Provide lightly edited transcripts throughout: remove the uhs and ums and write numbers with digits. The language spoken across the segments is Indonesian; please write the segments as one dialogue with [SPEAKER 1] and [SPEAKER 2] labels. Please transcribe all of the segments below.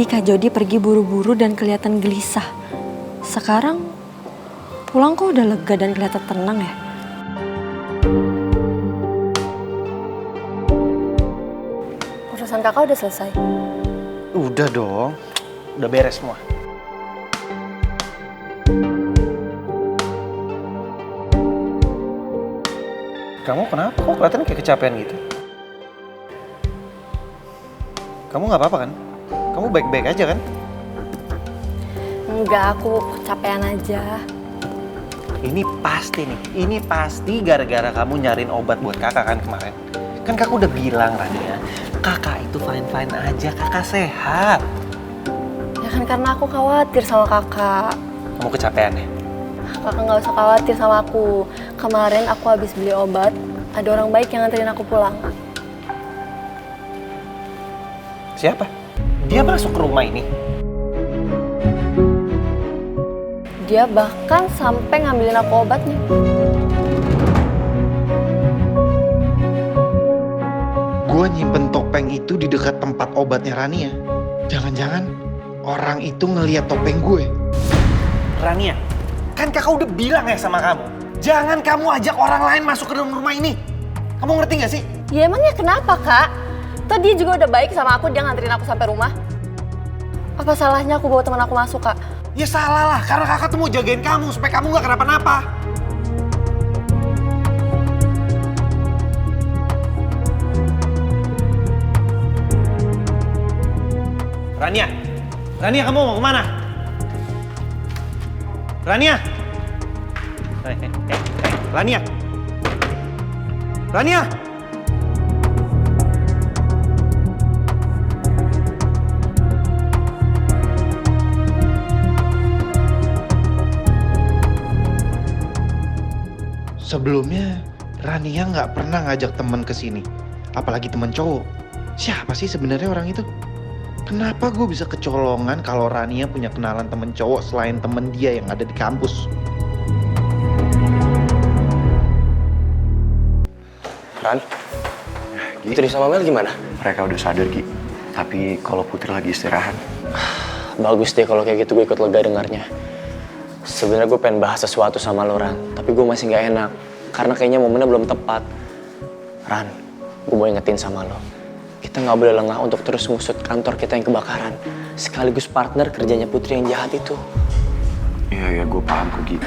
[SPEAKER 1] Kak Jody pergi buru-buru dan kelihatan gelisah. Sekarang pulang kok udah lega dan kelihatan tenang ya? Urusan kakak udah selesai?
[SPEAKER 2] Udah dong, udah beres semua. Kamu kenapa? Kok kelihatan kayak kecapean gitu? Kamu nggak apa-apa kan? Kamu baik-baik aja kan?
[SPEAKER 1] Enggak, aku kecapean aja.
[SPEAKER 2] Ini pasti gara-gara kamu nyariin obat buat kakak kan kemarin. Kan kakak udah bilang Rania, kakak itu fine-fine aja, kakak sehat.
[SPEAKER 1] Ya kan karena aku khawatir sama kakak.
[SPEAKER 2] Kamu kecapean ya?
[SPEAKER 1] Kakak nggak usah khawatir sama aku. Kemarin aku habis beli obat, ada orang baik yang nganterin aku pulang.
[SPEAKER 2] Siapa? Dia masuk ke rumah ini?
[SPEAKER 1] Dia bahkan sampai ngambilin aku obatnya.
[SPEAKER 3] Gue nyimpen topeng itu di dekat tempat obatnya Rania. Jangan-jangan orang itu ngeliat topeng gue.
[SPEAKER 2] Rania, kan kakak udah bilang ya sama kamu, jangan kamu ajak orang lain masuk ke dalam rumah ini. Kamu ngerti gak sih?
[SPEAKER 1] Ya emangnya kenapa, Kak? Toh dia juga udah baik sama aku, dia nganterin aku sampai rumah. Apa salahnya aku bawa teman aku masuk, Kak?
[SPEAKER 2] Ya salah lah, karena kakak tuh mau jagain kamu supaya kamu gak kenapa-napa. Rania kamu mau kemana? Rania! Rania!
[SPEAKER 3] Sebelumnya Rania nggak pernah ngajak temen ke sini, apalagi temen cowok. Siapa sih sebenarnya orang itu? Kenapa gue bisa kecolongan kalau Rania punya kenalan temen cowok selain temen dia yang ada di kampus?
[SPEAKER 4] Ran, Putri sama Mel gimana?
[SPEAKER 5] Mereka udah sadar, Gi. Tapi kalau Putri lagi istirahat.
[SPEAKER 4] Bagus deh kalau kayak gitu, gue ikut lega dengarnya. Sebenarnya gue pengen bahas sesuatu sama lo, Ran. Tapi gue masih gak enak. Karena kayaknya momennya belum tepat. Ran, gue mau ingetin sama lo. Kita gak boleh lengah untuk terus ngusut kantor kita yang kebakaran. Sekaligus partner kerjanya Putri yang jahat itu.
[SPEAKER 5] Iya, gue paham kok, Gi.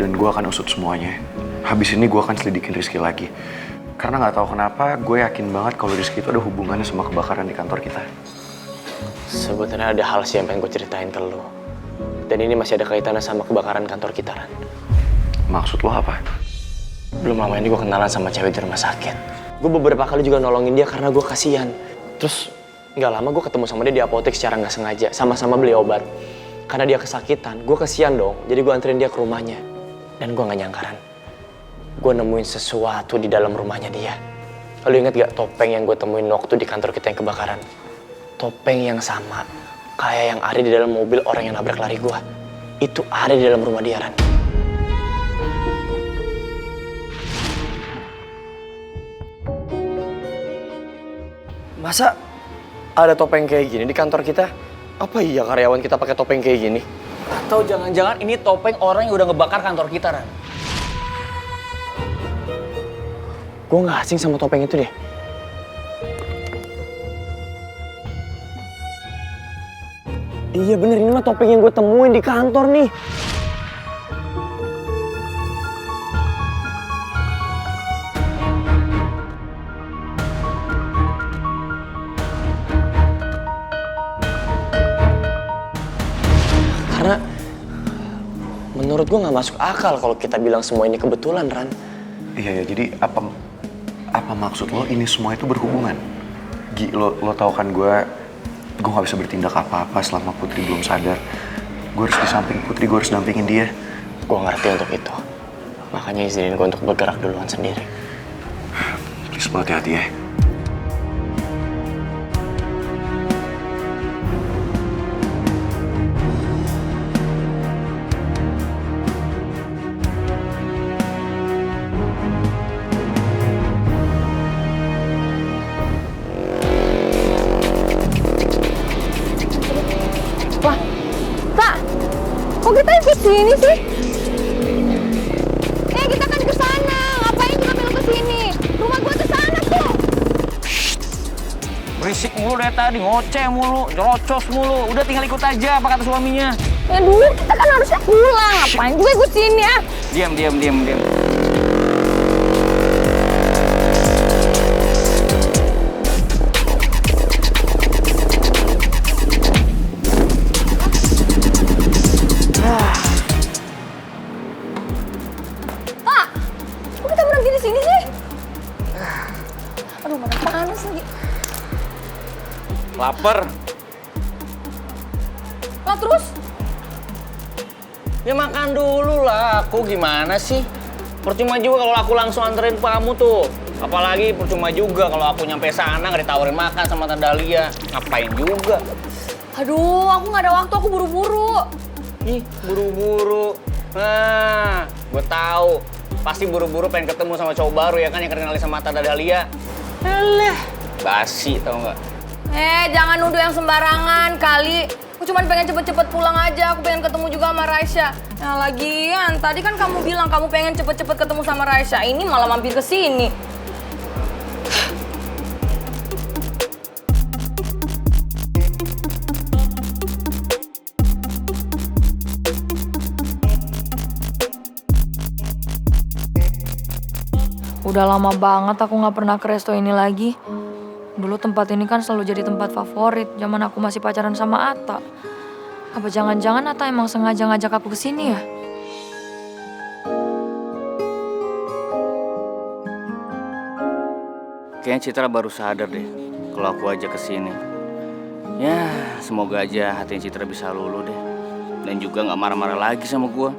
[SPEAKER 5] Dan gue akan usut semuanya. Habis ini gue akan selidikin Rizky lagi. Karena gak tahu kenapa, gue yakin banget kalau Rizky itu ada hubungannya sama kebakaran di kantor kita.
[SPEAKER 4] Sebenarnya ada hal sih yang pengen gue ceritain ke lo. Dan ini masih ada kaitannya sama kebakaran kantor kita, Ran.
[SPEAKER 5] Maksud lo apa?
[SPEAKER 4] Belum lama ini gue kenalan sama cewek di rumah sakit. Gue beberapa kali juga nolongin dia karena gue kasihan. Terus gak lama gue ketemu sama dia di apotek secara gak sengaja. Sama-sama beli obat. Karena dia kesakitan, gue kasihan dong. Jadi gue anterin dia ke rumahnya. Dan gue gak nyangka, Ran, gue nemuin sesuatu di dalam rumahnya dia. Lo inget gak topeng yang gue temuin waktu di kantor kita yang kebakaran? Topeng yang sama kayak yang ada di dalam mobil orang yang nabrak lari gue. Itu ada di dalam rumah dia, Ran. Masa ada topeng kayak gini di kantor kita? Apa iya karyawan kita pakai topeng kayak gini?
[SPEAKER 6] Atau jangan-jangan ini topeng orang yang udah ngebakar kantor kita, Ran?
[SPEAKER 4] Gue gak asing sama topeng itu deh. Iya bener, ini mah topeng yang gue temuin di kantor nih. Karena menurut gue gak masuk akal kalau kita bilang semua ini kebetulan, Ran.
[SPEAKER 5] Iya, jadi apa maksud lo ini semua itu berhubungan? Gi, lo tau kan gue gak bisa bertindak apa-apa selama Putri belum sadar. Gue harus di samping Putri, gue harus dampingin dia.
[SPEAKER 4] Gue ngerti untuk itu. Makanya izinin gue untuk bergerak duluan sendiri.
[SPEAKER 5] Please, lo hati-hati ya.
[SPEAKER 1] kesini sih? Kita kan ke sana. Ngapain juga belok ke sini? Rumah gua ke sana tuh.
[SPEAKER 6] Berisik mulu dari tadi, ngoceh mulu, nyerocos mulu. Udah tinggal ikut aja apa kata suaminya.
[SPEAKER 1] Ya dulu kita kan harusnya pulang. Ngapain juga ikut sini ya?
[SPEAKER 6] Diam.
[SPEAKER 1] Pak, kok kita berhenti di sini sih? Aduh, mana panas lagi.
[SPEAKER 6] Laper.
[SPEAKER 1] Lah terus?
[SPEAKER 6] Ya makan dulu lah, aku gimana sih? Percuma juga kalau aku langsung anterin kamu tuh. Apalagi percuma juga kalau aku nyampe sana nggak ditawarin makan sama Tante Dahlia. Ngapain juga?
[SPEAKER 1] Aduh, aku nggak ada waktu, aku buru-buru.
[SPEAKER 6] Ih, buru-buru. Nah, gue tahu. Pasti buru-buru pengen ketemu sama cowok baru ya kan yang kenalin sama Tante Dahlia. Alah, basi tau nggak?
[SPEAKER 1] Jangan nuduh yang sembarangan kali. Aku cuma pengen cepet-cepet pulang aja, aku pengen ketemu juga sama Raisya. Nah lagian, tadi kan kamu bilang kamu pengen cepet-cepet ketemu sama Raisya. Ini malah mampir ke sini. Udah lama banget aku nggak pernah ke resto ini lagi. Dulu tempat ini kan selalu jadi tempat favorit zaman aku masih pacaran sama Atta. Apa jangan-jangan Atta emang sengaja ngajak aku ke sini ya?
[SPEAKER 6] Kayaknya Citra baru sadar deh kalau aku ajak ke sini. Ya, semoga aja hatinya Citra bisa luluh deh. Dan juga nggak marah-marah lagi sama gua.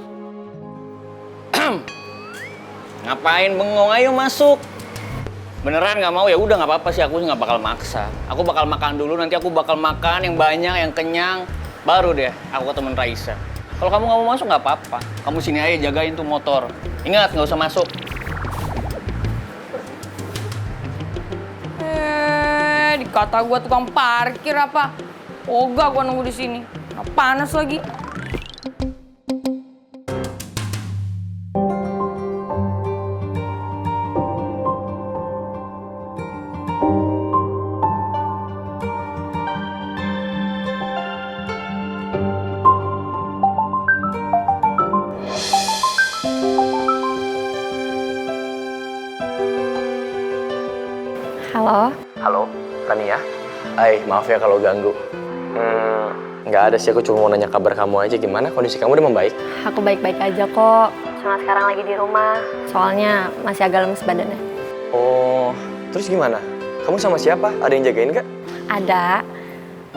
[SPEAKER 6] Ngapain bengong? Ayo masuk. Beneran nggak mau ya udah nggak apa-apa sih, aku nggak bakal maksa. Aku bakal makan dulu, nanti aku bakal makan yang banyak, yang kenyang, baru deh aku ke temen Raisa. Kalau kamu nggak mau masuk nggak apa-apa, kamu sini aja jagain tuh motor. Ingat nggak usah masuk.
[SPEAKER 1] Dikata gua tukang parkir apa? Ogah gua nunggu di sini. Nah, panas lagi. Halo.
[SPEAKER 4] Halo, Rania. Maaf ya kalau ganggu. Nggak ada sih, aku cuma mau nanya kabar kamu aja. Gimana, kondisi kamu udah membaik?
[SPEAKER 1] Aku baik-baik aja kok. Cuma sekarang lagi di rumah. Soalnya masih agak lemes badannya.
[SPEAKER 4] Oh, terus gimana? Kamu sama siapa? Ada yang jagain nggak?
[SPEAKER 1] Ada.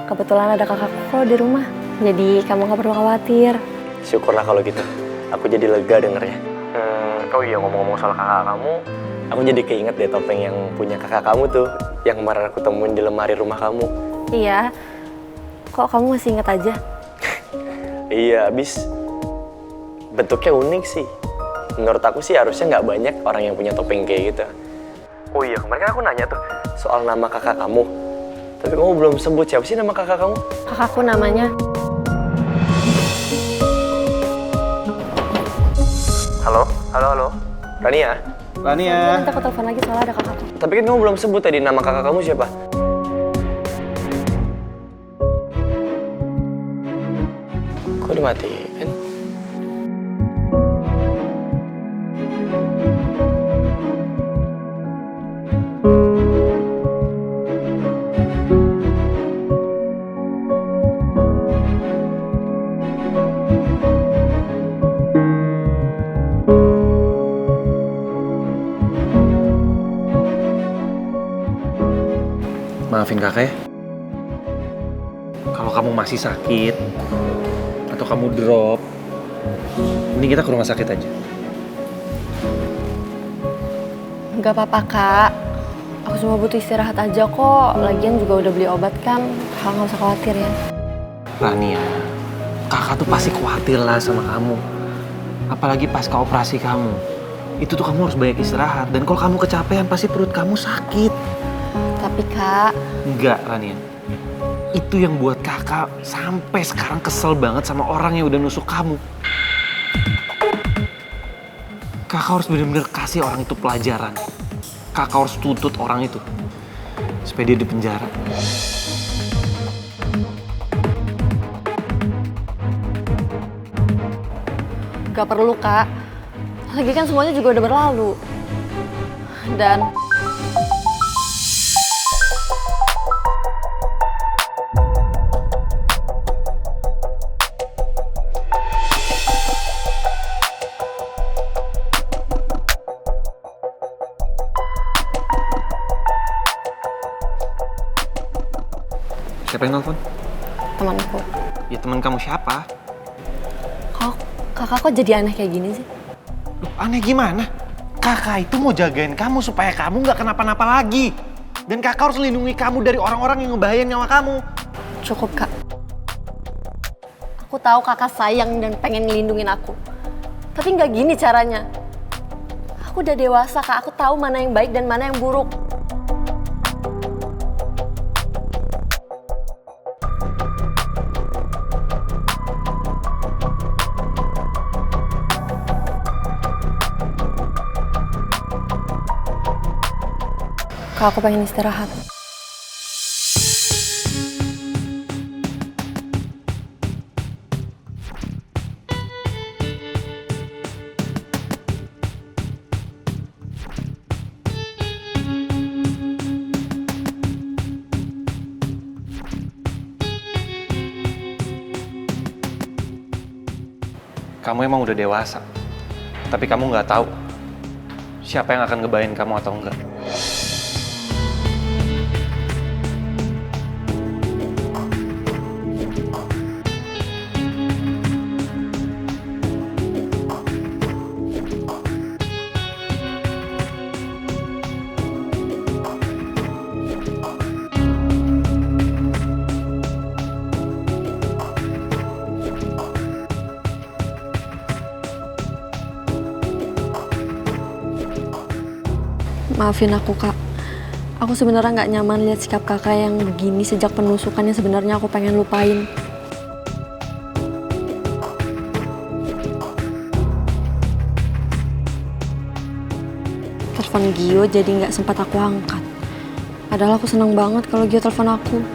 [SPEAKER 1] Kebetulan ada kakakku kok di rumah. Jadi kamu nggak perlu khawatir.
[SPEAKER 4] Syukurlah kalau gitu. Aku jadi lega dengernya. Oh iya, ngomong-ngomong soal kakak kamu, aku jadi keinget deh topeng yang punya kakak kamu tuh, yang kemarin aku temuin di lemari rumah kamu.
[SPEAKER 1] Iya. Kok kamu masih inget aja?
[SPEAKER 4] Iya, abis bentuknya unik sih. Menurut aku sih harusnya nggak banyak orang yang punya topeng kayak gitu. Oh iya, kemarin kan aku nanya tuh soal nama kakak kamu. Tapi kamu belum sebut siapa sih nama kakak kamu?
[SPEAKER 1] Kakakku namanya.
[SPEAKER 4] Halo. Rania?
[SPEAKER 1] Nanti aku telepon lagi soalnya ada kakakku.
[SPEAKER 4] Tapi kan kamu belum sebut tadi nama kakak kamu siapa? Kok dimatiin?
[SPEAKER 2] Maafin kakak ya. Kalau kamu masih sakit atau kamu drop, ini kita ke rumah sakit aja.
[SPEAKER 1] Gak apa-apa kak. Aku cuma butuh istirahat aja kok. Lagian juga udah beli obat kan. Kakak nggak usah khawatir ya.
[SPEAKER 2] Rania, kakak tuh pasti khawatir lah sama kamu. Apalagi pasca operasi kamu. Itu tuh kamu harus banyak istirahat. Dan kalau kamu kecapean pasti perut kamu sakit.
[SPEAKER 1] Tapi kak,
[SPEAKER 2] Enggak, Rania. Itu yang buat kakak kakak sampai sekarang kesel banget sama orang yang udah nusuk kamu. Kakak harus bener-bener kasih orang itu pelajaran. Kakak harus tuntut orang itu supaya dia di penjara.
[SPEAKER 7] Gak perlu, Kak. Lagi kan semuanya juga udah berlalu. Dan
[SPEAKER 2] Siapa yang nelfon?
[SPEAKER 7] temanku,
[SPEAKER 2] Ya teman kamu siapa?
[SPEAKER 7] kakak kok jadi aneh kayak gini sih?
[SPEAKER 2] Loh, aneh gimana? Kakak itu mau jagain kamu supaya kamu nggak kenapa-napa lagi. Dan kakak harus lindungi kamu dari orang-orang yang ngebahayain nyawa kamu.
[SPEAKER 7] Cukup, Kak. Aku tahu kakak sayang dan pengen ngelindungin aku. Tapi nggak gini caranya. Aku udah dewasa, Kak. Aku tahu mana yang baik dan mana yang buruk. Kak, aku pengen istirahat.
[SPEAKER 2] Kamu emang udah dewasa. Tapi kamu nggak tahu siapa yang akan ngebahayain kamu atau enggak.
[SPEAKER 7] Maafin aku, Kak. Aku sebenarnya nggak nyaman lihat sikap kakak yang begini sejak penusukannya. Sebenarnya aku pengen lupain. Telepon Gio jadi nggak sempat aku angkat. Padahal aku seneng banget kalau Gio telepon aku.